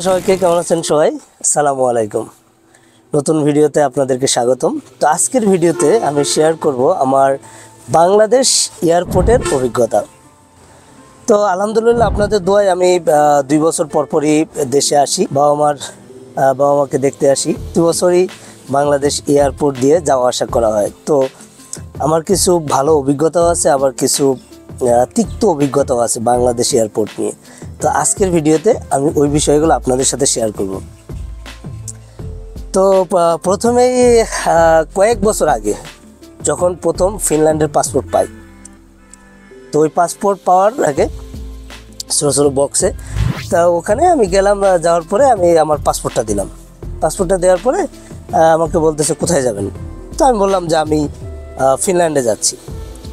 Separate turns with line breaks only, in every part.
সবাইকে কেমন আছেন সবাই? আসসালামু আলাইকুম। নতুন ভিডিওতে আপনাদেরকে স্বাগতম। তো আজকের ভিডিওতে আমি শেয়ার করব আমার বাংলাদেশ এয়ারপোর্টের অভিজ্ঞতা। তো আলহামদুলিল্লাহ আপনাদের দোয়ায় আমি 2 বছর পরপরই দেশে আসি, বাবা মাকে দেখতে আসি। 2 বছরই বাংলাদেশ এয়ারপোর্ট দিয়ে যাওয়া আসা করা হয়। তো আমার কিছু ভালো অভিজ্ঞতাও আছে, আবার কিছু তিক্ত অভিজ্ঞতাও আছে বাংলাদেশ এয়ারপোর্ট নিয়ে। তো আজকের ভিডিওতে আমি ওই বিষয়গুলো আপনাদের সাথে শেয়ার করব। তো প্রথমেই কয়েক বছর আগে যখন প্রথম ফিনল্যান্ডের পাসপোর্ট পাই, তো ওই পাসপোর্ট পাওয়ার আগে ছোটো ছোটো বক্সে, তা ওখানে আমি গেলাম। যাওয়ার পরে আমি আমার পাসপোর্টটা দিলাম। পাসপোর্টটা দেওয়ার পরে আমাকে বলতেছে কোথায় যাবেন। তো আমি বললাম যে আমি ফিনল্যান্ডে যাচ্ছি।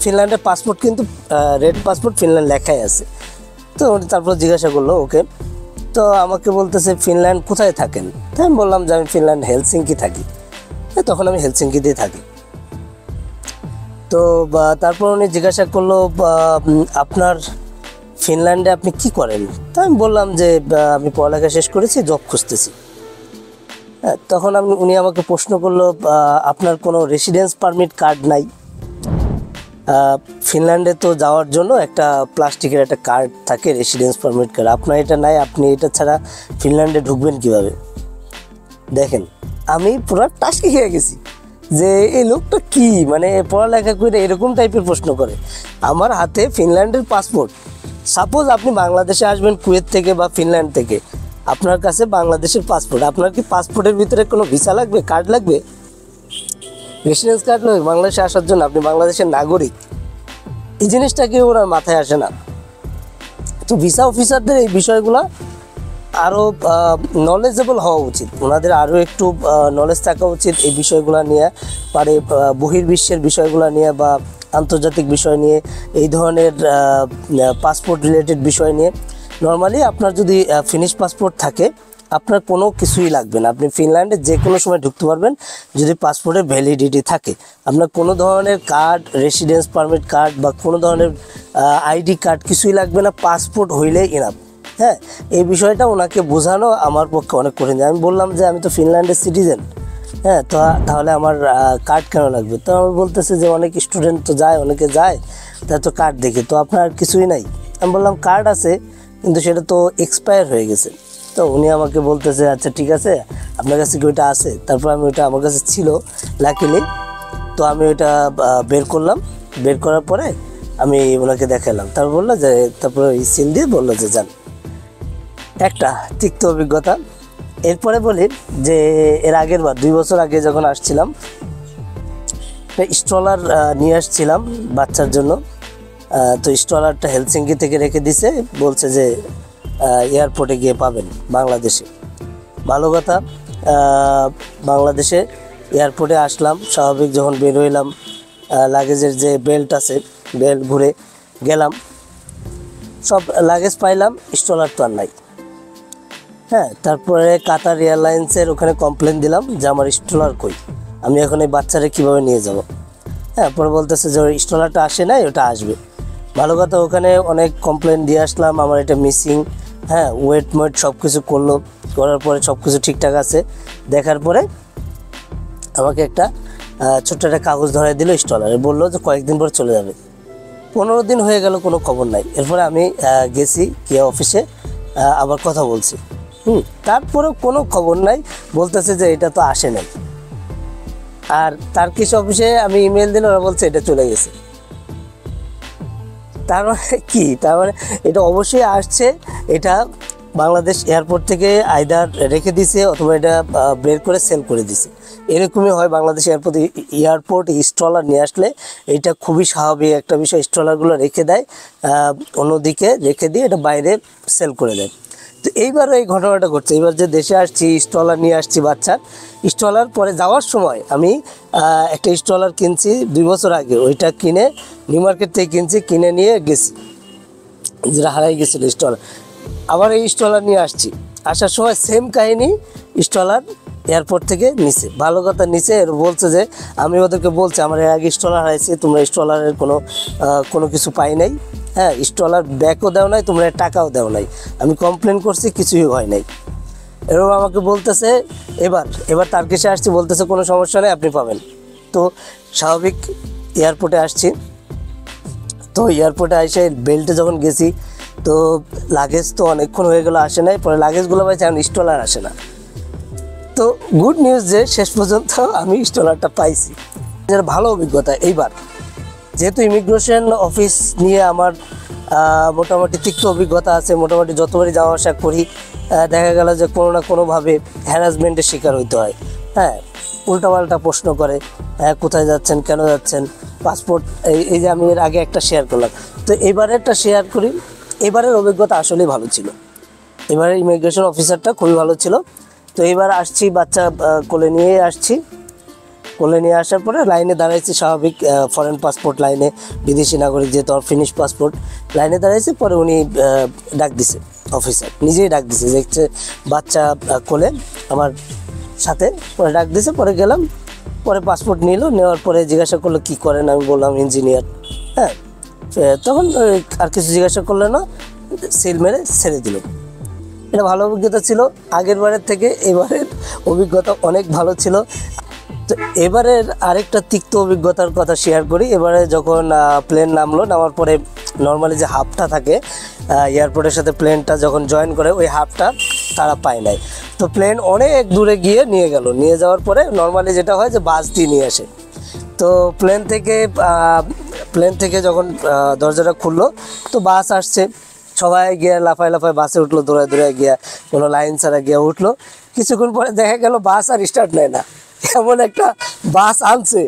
ফিনল্যান্ডের পাসপোর্ট কিন্তু রেড পাসপোর্ট ফিনল্যান্ড লেখাই আছে। তো তারপর জিজ্ঞাসা করলো ওকে। তো আমাকে বলতেছে ফিনল্যান্ড কোথায় থাকেন? তো আমি বললাম যে আমি ফিনল্যান্ড হেলসিঙ্কি থাকি। তখন আমি হেলসিঙ্কিতেই থাকি। তো তারপর উনি জিজ্ঞাসা করলো আপনার ফিনল্যান্ডে আপনি কি করেন? তো আমি বললাম যে আমি পড়ালেখা শেষ করেছি, জব খুঁজতেছি। তখন উনি আমাকে প্রশ্ন করলো আপনার কোনো রেসিডেন্স পারমিট কার্ড নাই? ফিনল্যান্ডে তো যাওয়ার জন্য একটা প্লাস্টিকের একটা কার্ড থাকে, রেসিডেন্স পারমিট কার্ড। আপনার এটা নাই, আপনি এটা ছাড়া ফিনল্যান্ডে ঢুকবেন কিভাবে? দেখেন, আমি পুরো টাসকি খেয়ে গেছি যে এই লোকটা কি, মানে পড়ালেখা করে এরকম টাইপের প্রশ্ন করে। আমার হাতে ফিনল্যান্ডের পাসপোর্ট। সাপোজ আপনি বাংলাদেশে আসবেন কুয়েত থেকে বা ফিনল্যান্ড থেকে, আপনার কাছে বাংলাদেশের পাসপোর্ট। আপনার কি পাসপোর্টের ভিতরে কোনো ভিসা লাগবে, কার্ড লাগবে, রেসিডেন্স কার্ড লাগবে বাংলাদেশে আসার জন্য? আপনি বাংলাদেশের নাগরিক। এই জিনিসটা কি ওনার মাথায় আসে না। তো ভিসা অফিসারদের এই বিষয়গুলো আরও নলেজেবল হওয়া উচিত, ওনাদের আরও একটু নলেজ থাকা উচিত এই বিষয়গুলো নিয়ে, মানে বহির্বিশ্বের বিষয়গুলো নিয়ে বা আন্তর্জাতিক বিষয় নিয়ে, এই ধরনের পাসপোর্ট রিলেটেড বিষয় নিয়ে। নর্মালি আপনার যদি ফিনিশ পাসপোর্ট থাকে, আপনার কোনো কিছুই লাগবে না, আপনি ফিনল্যান্ডে যে কোনো সময় ঢুকতে পারবেন যদি পাসপোর্টের ভ্যালিডিটি থাকে। আপনার কোনো ধরনের কার্ড, রেসিডেন্স পারমিট কার্ড বা কোনো ধরনের আইডি কার্ড কিছুই লাগবে না, পাসপোর্ট হইলেই ইনাফ। হ্যাঁ, এই বিষয়টা ওনাকে বোঝানো আমার পক্ষে অনেক কঠিন। আমি বললাম যে আমি তো ফিনল্যান্ডের সিটিজেন, হ্যাঁ, তো তাহলে আমার কার্ড কেন লাগবে? তো আমার বলতেছে যে অনেক স্টুডেন্ট তো যায়, অনেকে যায়, তা তো কার্ড দেখি, তো আপনার কিছুই নাই? আমি বললাম কার্ড আছে, কিন্তু সেটা তো এক্সপায়ার হয়ে গেছে। তো উনি আমাকে বলতেছে আচ্ছা ঠিক আছে, আপনার কাছে কি ওইটা আছে? তারপর আমি ওইটা, আমার কাছে ছিল লাকিলি, তো আমি ওইটা বের করলাম। বের করার পরে আমি ওনাকে দেখালাম। তারপর বললো যে, তারপর সিল দিয়ে বললো যে যান। একটা তিক্ত অভিজ্ঞতা। এরপরে বলি যে এর আগের বার 2 বছর আগে যখন আসছিলাম, স্ট্রলার নিয়ে আসছিলাম বাচ্চার জন্য। তো স্ট্রলারটা হেলসিঙ্কি থেকে রেখে দিছে, বলছে যে এয়ারপোর্টে গিয়ে পাবেন বাংলাদেশে। ভালো কথা, বাংলাদেশে এয়ারপোর্টে আসলাম। স্বাভাবিক যখন বের হইলাম, লাগেজের যে বেল্ট আছে, বেল্ট ঘুরে গেলাম, সব লাগেজ পাইলাম, স্ট্রলার তো আর নাই। হ্যাঁ, তারপরে কাতার এয়ারলাইন্সের ওখানে কমপ্লেন দিলাম যে আমার স্ট্রলার কই, আমি এখন এই বাচ্চারা কীভাবে নিয়ে যাব। হ্যাঁ, পরে বলতেছে যে স্ট্রলারটা আসে নাই, ওটা আসবে। ভালো কথা, ওখানে অনেক কমপ্লেন দিয়ে আসলাম আমার এটা মিসিং। হ্যাঁ, ওয়েট সব কিছু করলো, করার পরে সব কিছু ঠিকঠাক আছে। দেখার পরে আমাকে একটা ছোট্ট একটা কাগজ ধরাই দিল স্ট্রলারে, বললো যে কয়েকদিন পর চলে যাবে। 15 দিন হয়ে গেল, কোনো খবর নাই। এরপরে আমি গেছি কে অফিসে, আবার কথা বলছি, তারপরেও কোনো খবর নাই, বলতেছে যে এটা তো আসে নাই। আর টার্কিশ অফিসে আমি ইমেল দিলে ওরা বলছে এটা চলে গেছে। তার মানে কি? তার মানে এটা অবশ্যই আসছে, এটা বাংলাদেশ এয়ারপোর্ট থেকে আইদার রেখে দিছে অথবা এটা বের করে সেল করে দিছে। এরকমই হয় বাংলাদেশ এয়ারপোর্ট স্ট্রলার নিয়ে আসলে, এটা খুবই স্বাভাবিক একটা বিষয়। স্ট্রলারগুলো রেখে দেয়, অন্যদিকে রেখে দিয়ে এটা বাইরে সেল করে দেয়। তো এইবারও এই ঘটনাটা ঘটছে। এইবার যে দেশে আসছি, স্ট্রলার নিয়ে আসছি বাচ্চার। স্ট্রলার পরে যাওয়ার সময় আমি একটা স্ট্রলার কিনছি 2 বছর আগে, ওইটা কিনে নিউ মার্কেট থেকে কিনে নিয়ে গেছি, যেটা হারাই গেছিলো স্ট্রলার। আবার এই স্ট্রলার নিয়ে আসছি, আসার সময় সেম কাহিনী, স্ট্রলার এয়ারপোর্ট থেকে নিচে। ভালো কথা, নিচে বলছে যে আমি ওদেরকে বলছি আমার এর আগে স্ট্রলার হারাইছে, তোমরা স্ট্রলারের কোনো কিছু পাই নাই। হ্যাঁ, স্ট্রলার ব্যাকও দেও নাই, তোমরা টাকাও দেও নাই, আমি কমপ্লেন করছি, কিছুই হয় নাই। এরকম আমাকে বলতেছে এবার তারকেশে আসছি, বলতেছে কোনো সমস্যা নেই, আপনি পাবেন। তো স্বাভাবিক এয়ারপোর্টে আসছি, তো এয়ারপোর্টে এসে বেল্টে যখন গেছি, তো লাগেজ তো অনেকক্ষণ হয়ে গেলো আসে নাই, পরে লাগেজগুলো পাইছি, এখন স্টলার আসে না। তো গুড নিউজ যে শেষ পর্যন্ত আমি স্টলারটা পাইছি, যেটা ভালো অভিজ্ঞতা। এইবার যেহেতু ইমিগ্রেশন অফিস নিয়ে আমার মোটামুটি তিক্ত অভিজ্ঞতা আছে, মোটামুটি যতবারই যাওয়া আসা করি দেখা গেল যে কোনো না কোনোভাবে হ্যারাসমেন্টের শিকার হইতে হয়। হ্যাঁ, উল্টাপাল্টা প্রশ্ন করে, কোথায় যাচ্ছেন, কেন যাচ্ছেন, পাসপোর্ট, এই যে আমি এর আগে একটা শেয়ার করলাম, তো এবারেরটা শেয়ার করি। এবারের অভিজ্ঞতা আসলেই ভালো ছিল, এবারের ইমিগ্রেশন অফিসারটা খুবই ভালো ছিল। তো এবার আসছি, বাচ্চা কোলে নিয়ে আসছি, কোলে নিয়ে আসার পরে লাইনে দাঁড়াইছি, স্বাভাবিক ফরেন পাসপোর্ট লাইনে, বিদেশি নাগরিক যেহেতু আর ফিনিশ পাসপোর্ট, লাইনে দাঁড়াইছি। পরে উনি ডাক দিছে, অফিসার নিজেই ডাক দিছে, দেখছে বাচ্চা কোলে আমার সাথে, পরে ডাক দিছে। পরে গেলাম, পরে পাসপোর্ট নিল, নেওয়ার পরে জিজ্ঞাসা করলো কী করেন, আমি বললাম ইঞ্জিনিয়ার। হ্যাঁ, তখন আর কিছু জিজ্ঞাসা করলো না, সিল মেরে ছেড়ে দিল। এটা ভালো অভিজ্ঞতা ছিল, আগের বারের থেকে এবারের অভিজ্ঞতা অনেক ভালো ছিল। তো এবারের আরেকটা তিক্ত অভিজ্ঞতার কথা শেয়ার করি। এবারে যখন প্লেন নামার পরে নর্মালি যে হাবটা থাকে এয়ারপোর্টের সাথে প্লেনটা যখন জয়েন করে, ওই হাবটা তারা পায় নাই। তো প্লেন অনেক দূরে গিয়ে নিয়ে যাওয়ার পরে নর্মালি যেটা হয় যে বাস দিয়ে নিয়ে আসে। তো প্লেন থেকে যখন দরজাটা খুললো, তো বাস আসছে, সবাই গিয়ে লাফায় বাসে উঠলো, দৌড়ায় গিয়া কোনো লাইন ছাড়া গিয়ে উঠলো। কিছুক্ষণ পরে দেখা গেল বাস আর স্টার্ট নেয় না। এমন একটা বাস আনছে,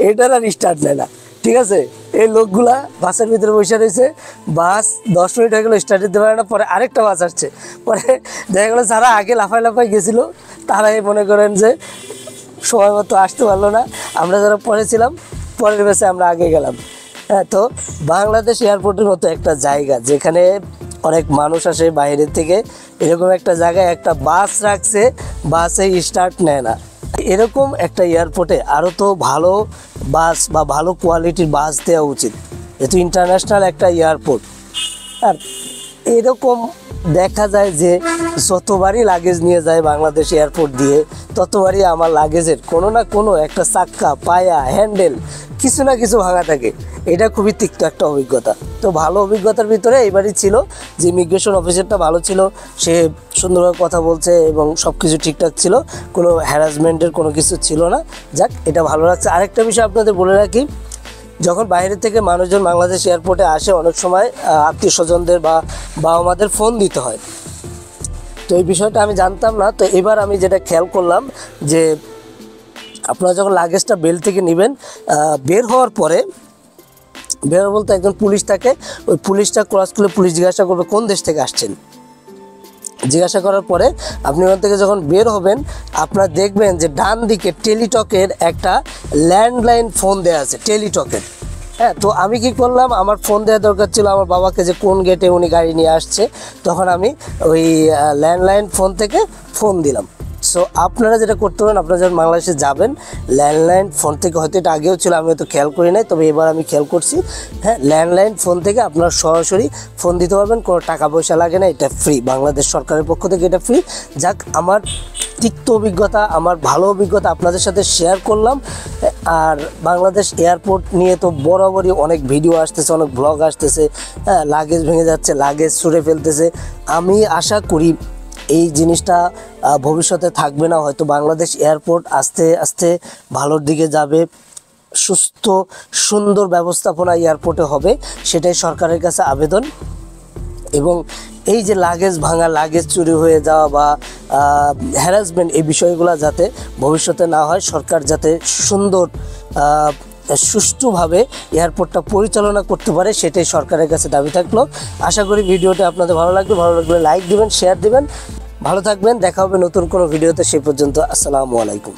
এটার আর স্টার্ট নেয় না। ঠিক আছে, এই লোকগুলা বাসের ভিতরে বসে রয়েছে, বাস 10 মিনিট হয়ে গেলো, স্টার্ট দিতে পারে না। পরে আরেকটা বাস আসছে, পরে দেখা গেলো যারা আগে লাফায় গেছিলো তারাই মনে করেন যে সময় মতো আসতে পারলো না। আমরা যারা পরে ছিলাম, পরের বেসে আমরা আগে গেলাম। হ্যাঁ, তো বাংলাদেশ এয়ারপোর্টের মতো একটা জায়গা যেখানে অনেক মানুষ আসে বাইরের থেকে, এরকম একটা জায়গায় একটা বাস রাখছে, বাসে স্টার্ট নেয় না। এরকম একটা এয়ারপোর্টে আরও তো ভালো বাস বা ভালো কোয়ালিটির বাস দেওয়া উচিত, যেহেতু ইন্টারন্যাশনাল একটা এয়ারপোর্ট। আর এরকম দেখা যায় যে যতবারই লাগেজ নিয়ে যায় বাংলাদেশ এয়ারপোর্ট দিয়ে, ততবারই আমার লাগেজের কোনো না কোনো একটা চাক্কা, পায়া, হ্যান্ডেল কিছু না কিছু ভাঙা থাকে। এটা খুবই তিক্ত একটা অভিজ্ঞতা। তো ভালো অভিজ্ঞতার ভিতরে এইবারই ছিল যে ইমিগ্রেশন অফিসারটা ভালো ছিল, সে সুন্দরভাবে কথা বলছে এবং সব কিছু ঠিকঠাক ছিল, কোনো হ্যারাসমেন্টের কোনো কিছু ছিল না। যাক, এটা ভালো লাগছে। আরেকটা বিষয় আপনাদের বলে রাখি, যখন বাইরে থেকে মানুষজন বাংলাদেশ এয়ারপোর্টে আসে, অনেক সময় আত্মীয় স্বজনদের বা বাবা মাদের ফোন দিতে হয়। তো এই বিষয়টা আমি জানতাম না। তো এবার আমি যেটা খেয়াল করলাম যে আপনারা যখন লাগেজটা বেল্ট থেকে নেবেন, বের হওয়ার বলতে একজন পুলিশ থাকে, ওই পুলিশটা ক্রস করলে পুলিশ জিজ্ঞাসা করবে কোন দেশ থেকে আসছেন। জিজ্ঞাসা করার পরে আপনি ওখান থেকে যখন বের হবেন, আপনারা দেখবেন যে ডান দিকে টেলিটকের একটা ল্যান্ডলাইন ফোন দেওয়া আছে, টেলিটকের। হ্যাঁ, তো আমি কি করলাম, আমার ফোন দেওয়া দরকার ছিল আমার বাবাকে যে কোন গেটে উনি গাড়ি নিয়ে আসছে, তখন আমি ওই ল্যান্ডলাইন ফোন থেকে ফোন দিলাম। সো আপনারা যেটা করতে পারেন, আপনারা যখন বাংলাদেশে যাবেন, ল্যান্ডলাইন ফোন থেকে, হয়তো এটা আগেও ছিল, আমি হয়তো খেয়াল করি নাই, তবে এবার আমি খেয়াল করছি। হ্যাঁ, ল্যান্ডলাইন ফোন থেকে আপনারা সরাসরি ফোন দিতে পারবেন, কোনো টাকা পয়সা লাগে না, এটা ফ্রি, বাংলাদেশ সরকারের পক্ষ থেকে এটা ফ্রি। যাক, আমার তিক্ত অভিজ্ঞতা, আমার ভালো অভিজ্ঞতা আপনাদের সাথে শেয়ার করলাম। আর বাংলাদেশ এয়ারপোর্ট নিয়ে তো বরাবরই অনেক ভিডিও আসতেছে, অনেক ব্লগ আসতেছে। হ্যাঁ, লাগেজ ভেঙে যাচ্ছে, লাগেজ ছুঁড়ে ফেলতেছে। আমি আশা করি এই জিনিসটা ভবিষ্যতে থাকবে না। হয়তো বাংলাদেশ এয়ারপোর্ট আস্তে আস্তে ভালোর দিকে যাবে, সুস্থ সুন্দর ব্যবস্থাপনা এয়ারপোর্টে হবে, সেটাই সরকারের কাছে আবেদন। এবং এই যে লাগেজ ভাঙা, লাগেজ চুরি হয়ে যাওয়া বা হ্যারাসমেন্ট, এই বিষয়গুলো যাতে ভবিষ্যতে না হয়, সরকার যাতে সুষ্ঠুভাবে এয়ারপোর্টটা পরিচালনা করতে পারে, সেটাই সরকারের কাছে দাবি থাকলো। আশা করি ভিডিওটা আপনাদের ভালো লাগলে লাইক দিবেন, শেয়ার দিবেন। ভালো থাকবেন, দেখা হবে নতুন কোনো ভিডিওতে। সেই পর্যন্ত আসসালামু আলাইকুম।